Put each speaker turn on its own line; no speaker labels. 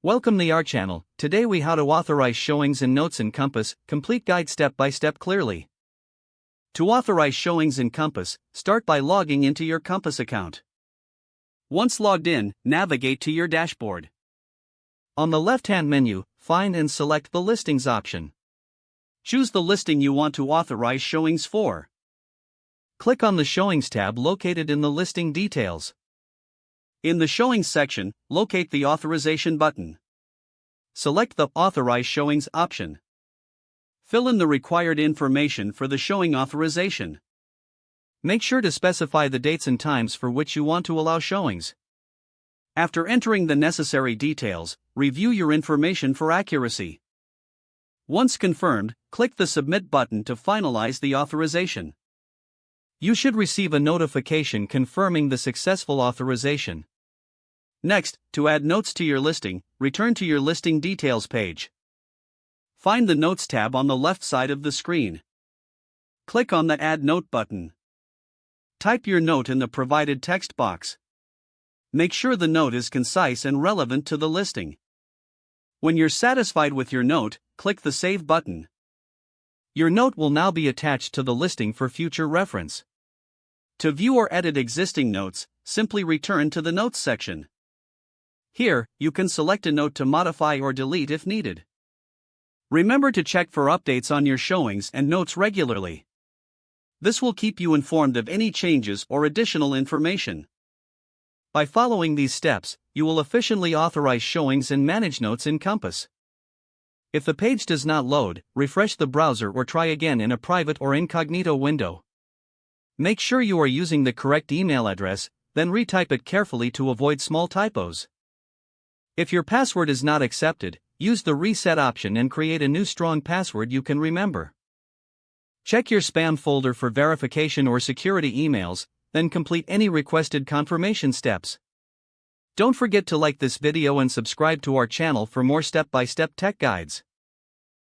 Welcome to our channel. Today we how to authorize showings in Notes in Compass, complete guide step by step clearly. To authorize showings in Compass, start by logging into your Compass account. Once logged in, navigate to your dashboard. On the left-hand menu, find and select the Listings option. Choose the listing you want to authorize showings for. Click on the Showings tab located in the listing details. In the Showings section, locate the Authorization button. Select the Authorize Showings option. Fill in the required information for the showing authorization. Make sure to specify the dates and times for which you want to allow showings. After entering the necessary details, review your information for accuracy. Once confirmed, click the Submit button to finalize the authorization. You should receive a notification confirming the successful authorization. Next, to add notes to your listing, return to your listing details page. Find the Notes tab on the left side of the screen. Click on the Add Note button. Type your note in the provided text box. Make sure the note is concise and relevant to the listing. When you're satisfied with your note, click the Save button. Your note will now be attached to the listing for future reference. To view or edit existing notes, simply return to the Notes section. Here, you can select a note to modify or delete if needed. Remember to check for updates on your showings and notes regularly. This will keep you informed of any changes or additional information. By following these steps, you will efficiently authorize showings and manage notes in Compass. If the page does not load, refresh the browser or try again in a private or incognito window. Make sure you are using the correct email address, then retype it carefully to avoid small typos. If your password is not accepted, use the Reset option and create a new strong password you can remember. Check your spam folder for verification or security emails, then complete any requested confirmation steps. Don't forget to like this video and subscribe to our channel for more step-by-step tech guides.